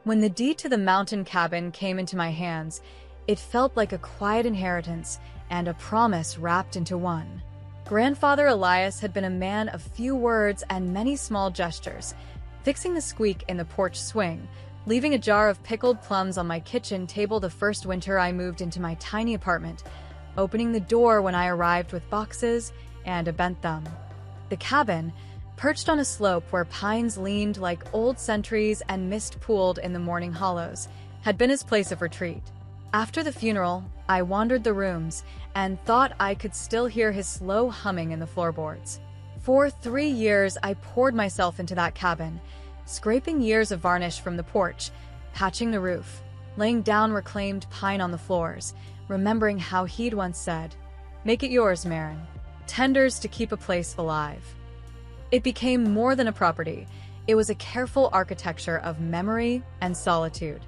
When the deed to the mountain cabin came into my hands, it felt like a quiet inheritance and a promise wrapped into one. Grandfather Elias had been a man of few words and many small gestures, fixing the squeak in the porch swing, leaving a jar of pickled plums on my kitchen table the first winter I moved into my tiny apartment, opening the door when I arrived with boxes and a bent thumb. The cabin, perched on a slope where pines leaned like old sentries and mist pooled in the morning hollows, had been his place of retreat. After the funeral, I wandered the rooms and thought I could still hear his slow humming in the floorboards. For 3 years, I poured myself into that cabin, scraping years of varnish from the porch, patching the roof, laying down reclaimed pine on the floors, remembering how he'd once said, "Make it yours, Marin. Tenders to keep a place alive." It became more than a property. It was a careful architecture of memory and solitude.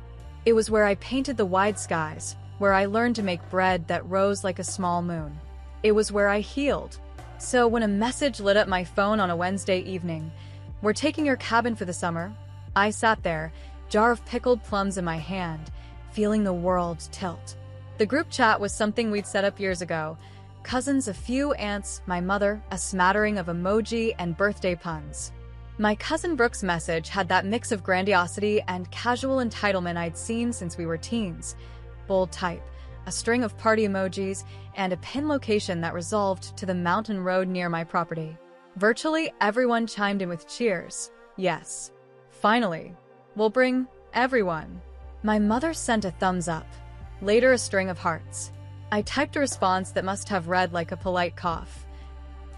It was where I painted the wide skies, where I learned to make bread that rose like a small moon. It was where I healed. So when a message lit up my phone on a Wednesday evening, "We're taking your cabin for the summer," I sat there, jar of pickled plums in my hand, feeling the world tilt. The group chat was something we'd set up years ago. Cousins, a few aunts, my mother, a smattering of emoji and birthday puns. My cousin Brooke's message had that mix of grandiosity and casual entitlement I'd seen since we were teens. Bold type, a string of party emojis, and a pin location that resolved to the mountain road near my property. Virtually everyone chimed in with cheers. Yes. Finally. We'll bring everyone. My mother sent a thumbs up. Later, a string of hearts. I typed a response that must have read like a polite cough.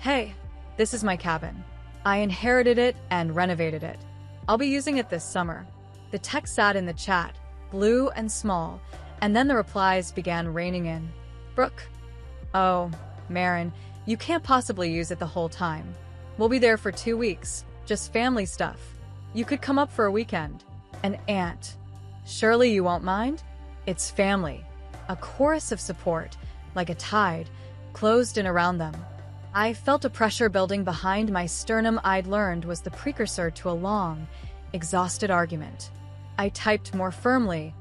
"Hey, this is my cabin. I inherited it and renovated it. I'll be using it this summer." The text sat in the chat, blue and small, and then the replies began raining in. "Brooke. Oh, Marin, you can't possibly use it the whole time. We'll be there for 2 weeks, just family stuff. You could come up for a weekend." An aunt. "Surely you won't mind? It's family." A chorus of support, like a tide, closed in around them. I felt a pressure building behind my sternum I'd learned was the precursor to a long, exhausted argument. I typed more firmly,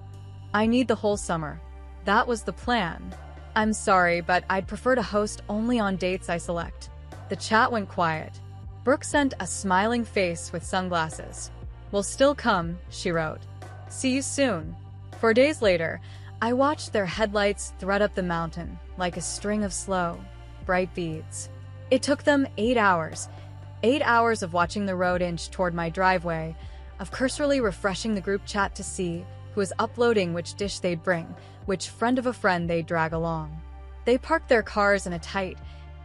"I need the whole summer. That was the plan. I'm sorry, but I'd prefer to host only on dates I select." The chat went quiet. Brooke sent a smiling face with sunglasses. "We'll still come," she wrote. "See you soon." 4 days later, I watched their headlights thread up the mountain like a string of slow, bright beads. It took them 8 hours. 8 hours of watching the road inch toward my driveway, of cursorily refreshing the group chat to see who was uploading which dish they'd bring, which friend of a friend they'd drag along. They parked their cars in a tight,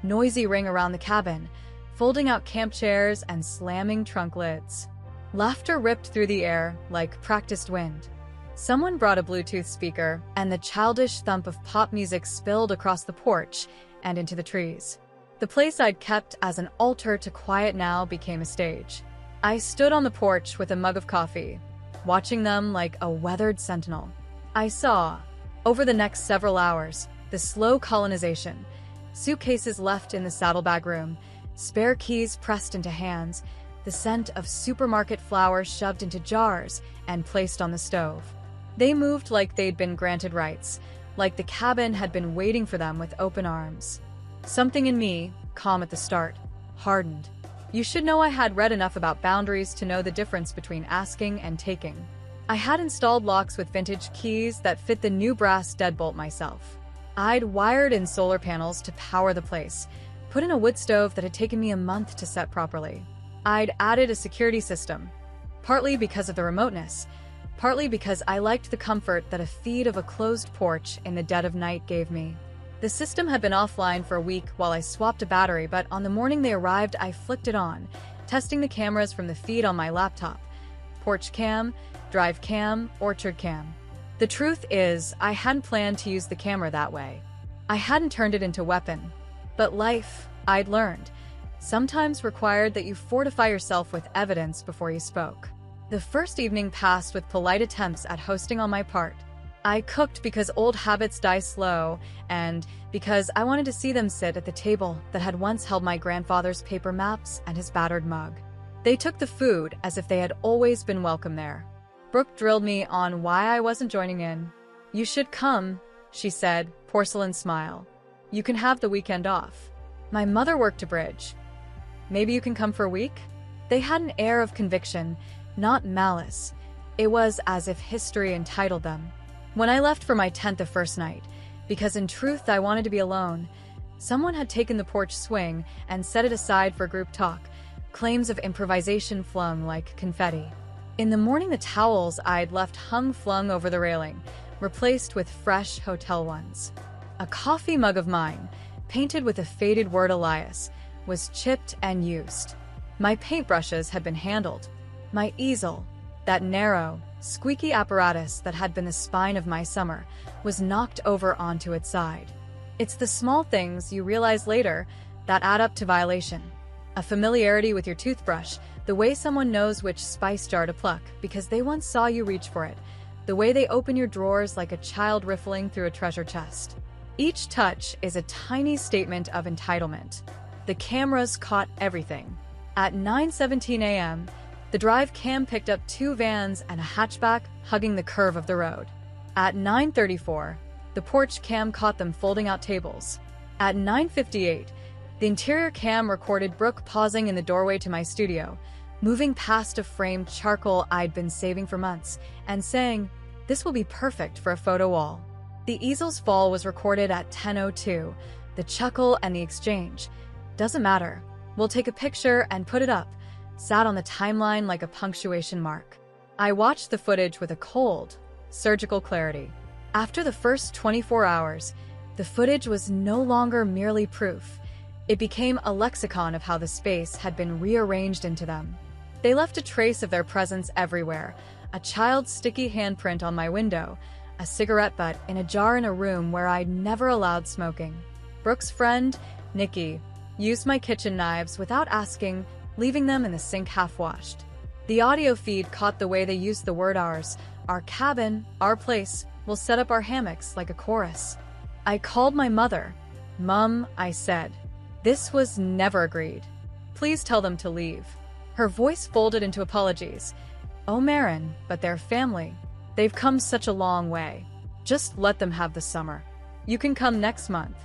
noisy ring around the cabin, folding out camp chairs and slamming trunk lids. Laughter ripped through the air like practiced wind. Someone brought a Bluetooth speaker, and the childish thump of pop music spilled across the porch and into the trees. The place I'd kept as an altar to quiet now became a stage. I stood on the porch with a mug of coffee, watching them like a weathered sentinel. I saw, over the next several hours, the slow colonization, suitcases left in the saddlebag room, spare keys pressed into hands, the scent of supermarket flowers shoved into jars and placed on the stove. They moved like they'd been granted rights, like the cabin had been waiting for them with open arms. Something in me, calm at the start, hardened. You should know I had read enough about boundaries to know the difference between asking and taking. I had installed locks with vintage keys that fit the new brass deadbolt myself. I'd wired in solar panels to power the place, put in a wood stove that had taken me a month to set properly. I'd added a security system, partly because of the remoteness, partly because I liked the comfort that a feed of a closed porch in the dead of night gave me. The system had been offline for a week while I swapped a battery, but on the morning they arrived, I flicked it on, testing the cameras from the feed on my laptop. Porch cam, drive cam, orchard cam. The truth is, I hadn't planned to use the camera that way. I hadn't turned it into a weapon. But life, I'd learned, sometimes required that you fortify yourself with evidence before you spoke. The first evening passed with polite attempts at hosting on my part. I cooked because old habits die slow, and because I wanted to see them sit at the table that had once held my grandfather's paper maps and his battered mug. They took the food as if they had always been welcome there. Brooke drilled me on why I wasn't joining in. "You should come," she said, porcelain smile. "You can have the weekend off. My mother worked a bridge. Maybe you can come for a week?" They had an air of conviction, not malice. It was as if history entitled them. When I left for my 10th of first night, because in truth I wanted to be alone, someone had taken the porch swing and set it aside for group talk, claims of improvisation flung like confetti. In the morning, the towels I'd left hung flung over the railing, replaced with fresh hotel ones. A coffee mug of mine, painted with a faded word Elias, was chipped and used. My paintbrushes had been handled. My easel, that narrow, squeaky apparatus that had been the spine of my summer, was knocked over onto its side. It's the small things you realize later that add up to violation. A familiarity with your toothbrush, the way someone knows which spice jar to pluck because they once saw you reach for it, the way they open your drawers like a child riffling through a treasure chest. Each touch is a tiny statement of entitlement. The cameras caught everything. At 9:17 a.m., the drive cam picked up 2 vans and a hatchback hugging the curve of the road. At 9:34, the porch cam caught them folding out tables. At 9:58, the interior cam recorded Brooke pausing in the doorway to my studio, moving past a framed charcoal I'd been saving for months, and saying, "This will be perfect for a photo wall." The easel's fall was recorded at 10:02, the chuckle and the exchange. "Doesn't matter. We'll take a picture and put it up," sat on the timeline like a punctuation mark. I watched the footage with a cold, surgical clarity. After the first 24 hours, the footage was no longer merely proof. It became a lexicon of how the space had been rearranged into them. They left a trace of their presence everywhere, a child's sticky handprint on my window, a cigarette butt in a jar in a room where I'd never allowed smoking. Brooke's friend, Nikki, used my kitchen knives without asking, leaving them in the sink half-washed. The audio feed caught the way they used the word ours, our cabin, our place. We'll set up our hammocks like a chorus. I called my mother. "Mum," I said. This was never agreed. "Please tell them to leave." Her voice folded into apologies. "Oh, Marin, but they're family. They've come such a long way. Just let them have the summer. You can come next month."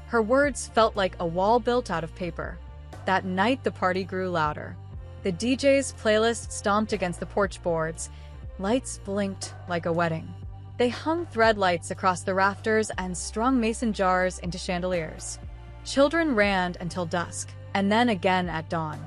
Her words felt like a wall built out of paper. That night, the party grew louder. The DJ's playlist stomped against the porch boards. Lights blinked like a wedding. They hung thread lights across the rafters and strung mason jars into chandeliers. Children ran until dusk, and then again at dawn.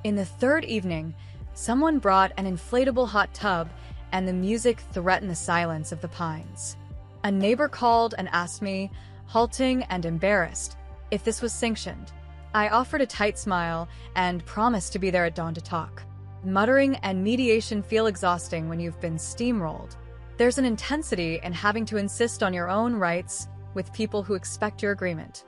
In the third evening, someone brought an inflatable hot tub, and the music threatened the silence of the pines. A neighbor called and asked me, halting and embarrassed, if this was sanctioned. I offered a tight smile and promised to be there at dawn to talk. Muttering and mediation feel exhausting when you've been steamrolled. There's an intensity in having to insist on your own rights with people who expect your agreement.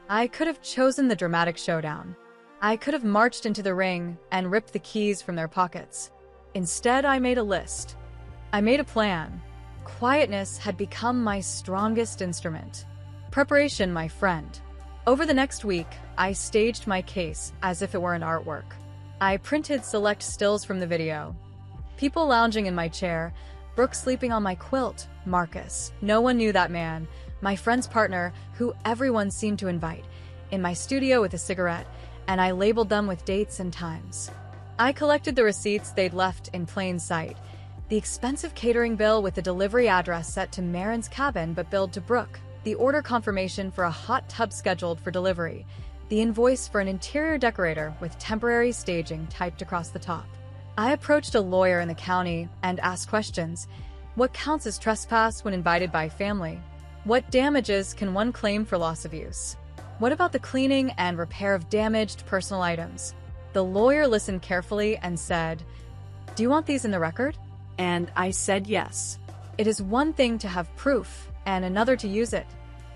I could have chosen the dramatic showdown. I could have marched into the ring and ripped the keys from their pockets. Instead, I made a list. I made a plan. Quietness had become my strongest instrument. Preparation, my friend. Over the next week, I staged my case as if it were an artwork. I printed select stills from the video. People lounging in my chair, Brooke sleeping on my quilt, Marcus. No one knew that man, my friend's partner, who everyone seemed to invite, in my studio with a cigarette, and I labeled them with dates and times. I collected the receipts they'd left in plain sight. The expensive catering bill with the delivery address set to Marin's cabin but billed to Brooke. The order confirmation for a hot tub scheduled for delivery. The invoice for an interior decorator with temporary staging typed across the top. I approached a lawyer in the county and asked questions. What counts as trespass when invited by family? What damages can one claim for loss of use? What about the cleaning and repair of damaged personal items? The lawyer listened carefully and said, "Do you want these in the record?" And I said yes. It is one thing to have proof and another to use it.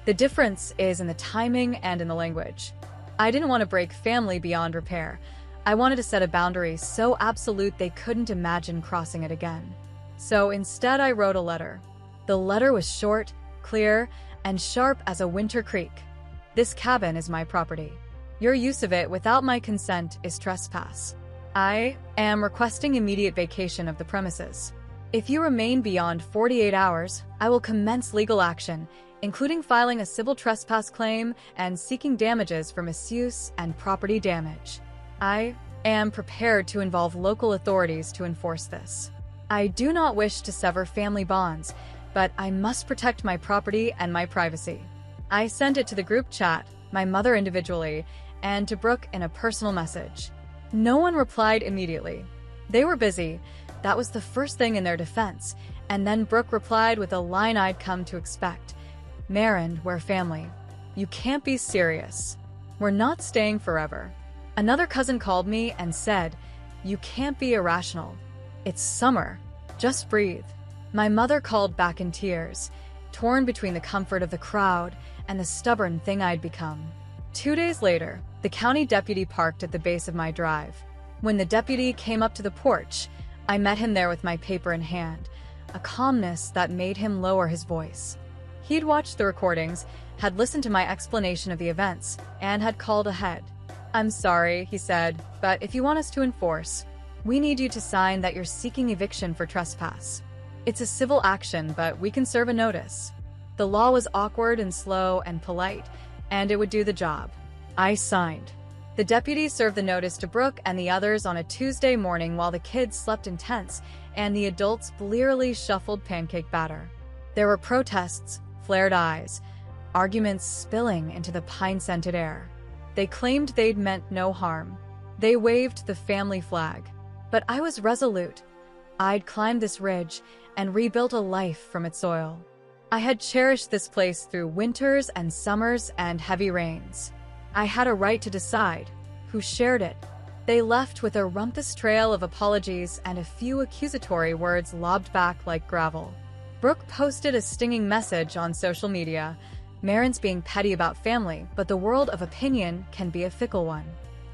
The difference is in the timing and in the language. I didn't want to break family beyond repair. I wanted to set a boundary so absolute they couldn't imagine crossing it again. So instead I wrote a letter. The letter was short, clear, and sharp as a winter creek. This cabin is my property. Your use of it without my consent is trespass. I am requesting immediate vacation of the premises. If you remain beyond 48 hours, I will commence legal action, including filing a civil trespass claim and seeking damages for misuse and property damage. I am prepared to involve local authorities to enforce this. I do not wish to sever family bonds, but I must protect my property and my privacy. I sent it to the group chat, my mother individually, and to Brooke in a personal message. No one replied immediately. They were busy. That was the first thing in their defense, and then Brooke replied with a line I'd come to expect. Marin, we're family. You can't be serious. We're not staying forever. Another cousin called me and said, you can't be irrational. It's summer. Just breathe. My mother called back in tears, torn between the comfort of the crowd and the stubborn thing I'd become. 2 days later, the county deputy parked at the base of my drive. When the deputy came up to the porch, I met him there with my paper in hand, a calmness that made him lower his voice. He'd watched the recordings, had listened to my explanation of the events, and had called ahead. I'm sorry, he said, but if you want us to enforce, we need you to sign that you're seeking eviction for trespass. It's a civil action, but we can serve a notice. The law was awkward and slow and polite, and it would do the job. I signed. The deputy served the notice to Brooke and the others on a Tuesday morning while the kids slept in tents and the adults blearily shuffled pancake batter. There were protests, flared eyes, arguments spilling into the pine-scented air. They claimed they'd meant no harm. They waved the family flag. But I was resolute. I'd climbed this ridge and rebuilt a life from its soil. I had cherished this place through winters and summers and heavy rains. I had a right to decide who shared it. They left with a rumpus trail of apologies and a few accusatory words lobbed back like gravel. Brooke posted a stinging message on social media. Marin's being petty about family, but the world of opinion can be a fickle one.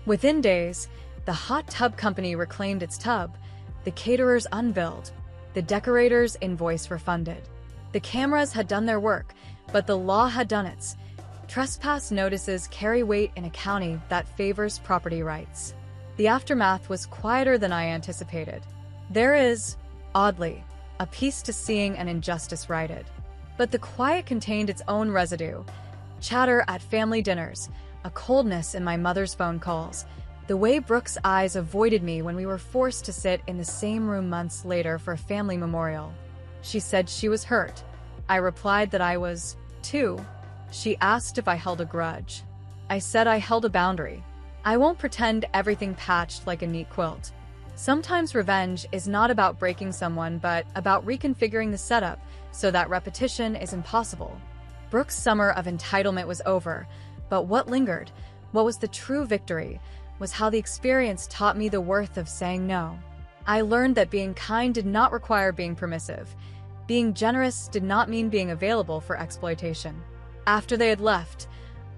Within days, the hot tub company reclaimed its tub, the caterers unbilled, the decorators' invoice refunded. The cameras had done their work, but the law had done its. Trespass notices carry weight in a county that favors property rights. The aftermath was quieter than I anticipated. There is, oddly, a peace to seeing an injustice righted. But the quiet contained its own residue. Chatter at family dinners, a coldness in my mother's phone calls, the way Brooke's eyes avoided me when we were forced to sit in the same room months later for a family memorial. She said she was hurt. I replied that I was, too. She asked if I held a grudge. I said I held a boundary. I won't pretend everything patched like a neat quilt. Sometimes revenge is not about breaking someone, but about reconfiguring the setup so that repetition is impossible. Brooke's summer of entitlement was over, but what lingered, what was the true victory, was how the experience taught me the worth of saying no. I learned that being kind did not require being permissive. Being generous did not mean being available for exploitation. After they had left,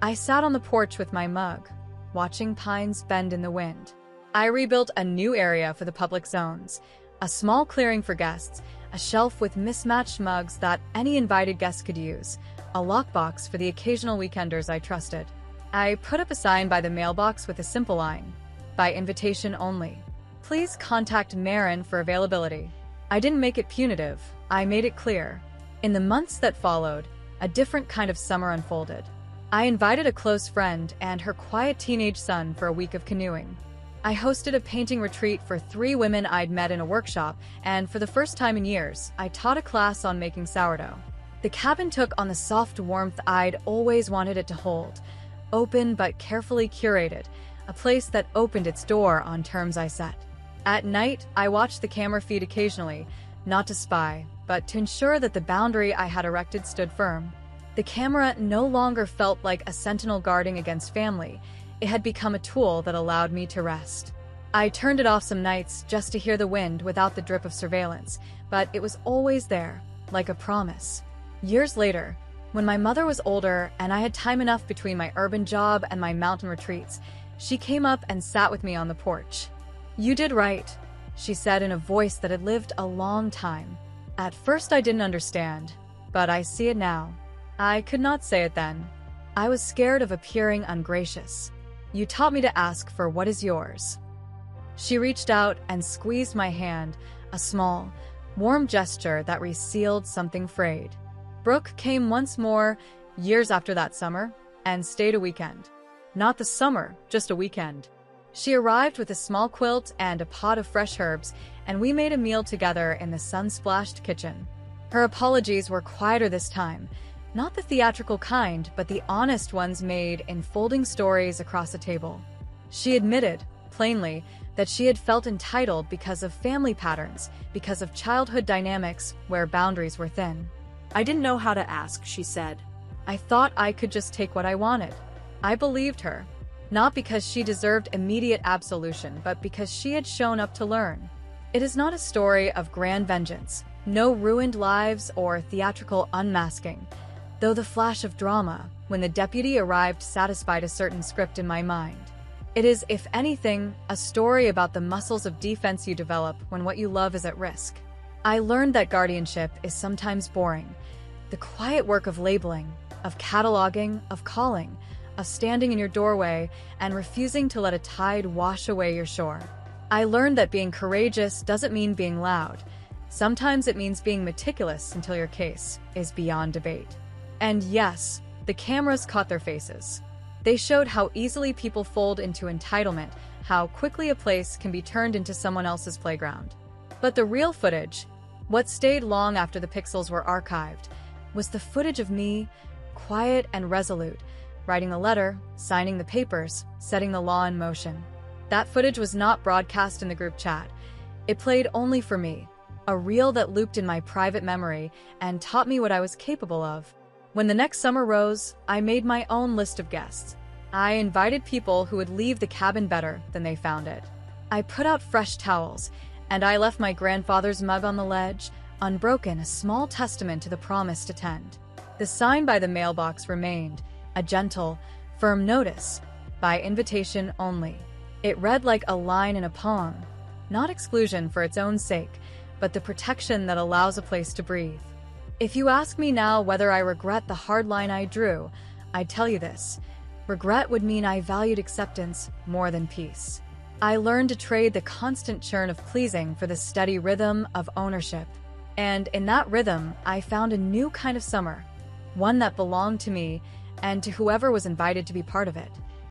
I sat on the porch with my mug, watching pines bend in the wind. I rebuilt a new area for the public zones, a small clearing for guests, a shelf with mismatched mugs that any invited guest could use, a lockbox for the occasional weekenders I trusted. I put up a sign by the mailbox with a simple line, by invitation only. Please contact Marin for availability. I didn't make it punitive, I made it clear. In the months that followed, a different kind of summer unfolded. I invited a close friend and her quiet teenage son for a week of canoeing. I hosted a painting retreat for 3 women I'd met in a workshop, and for the first time in years, I taught a class on making sourdough. The cabin took on the soft warmth I'd always wanted it to hold. Open but carefully curated, a place that opened its door on terms I set. At night, I watched the camera feed occasionally, not to spy, but to ensure that the boundary I had erected stood firm. The camera no longer felt like a sentinel guarding against family. It had become a tool that allowed me to rest. I turned it off some nights just to hear the wind without the drip of surveillance, but it was always there, like a promise. Years later, when my mother was older and I had time enough between my urban job and my mountain retreats, she came up and sat with me on the porch. "You did right," she said in a voice that had lived a long time. At first I didn't understand, but I see it now. I could not say it then. I was scared of appearing ungracious. "You taught me to ask for what is yours." She reached out and squeezed my hand, a small, warm gesture that resealed something frayed. Brooke came once more, years after that summer, and stayed a weekend. Not the summer, just a weekend. She arrived with a small quilt and a pot of fresh herbs, and we made a meal together in the sun-splashed kitchen. Her apologies were quieter this time, not the theatrical kind, but the honest ones made in folding stories across a table. She admitted, plainly, that she had felt entitled because of family patterns, because of childhood dynamics where boundaries were thin. I didn't know how to ask, she said. I thought I could just take what I wanted. I believed her, not because she deserved immediate absolution, but because she had shown up to learn. It is not a story of grand vengeance, no ruined lives or theatrical unmasking, though the flash of drama, when the deputy arrived, satisfied a certain script in my mind. It is, if anything, a story about the muscles of defense you develop when what you love is at risk. I learned that guardianship is sometimes boring. The quiet work of labeling, of cataloging, of calling, of standing in your doorway and refusing to let a tide wash away your shore. I learned that being courageous doesn't mean being loud. Sometimes it means being meticulous until your case is beyond debate. And yes, the cameras caught their faces. They showed how easily people fold into entitlement, how quickly a place can be turned into someone else's playground. But the real footage, what stayed long after the pixels were archived, was the footage of me, quiet and resolute, writing a letter, signing the papers, setting the law in motion. That footage was not broadcast in the group chat. It played only for me, a reel that looped in my private memory and taught me what I was capable of. When the next summer rose, I made my own list of guests. I invited people who would leave the cabin better than they found it. I put out fresh towels, and I left my grandfather's mug on the ledge, unbroken, a small testament to the promise to tend. The sign by the mailbox remained, a gentle, firm notice, by invitation only. It read like a line in a poem, not exclusion for its own sake, but the protection that allows a place to breathe. If you ask me now whether I regret the hard line I drew, I'd tell you this. Regret would mean I valued acceptance more than peace. I learned to trade the constant churn of pleasing for the steady rhythm of ownership. And in that rhythm, I found a new kind of summer, one that belonged to me and to whoever was invited to be part of it.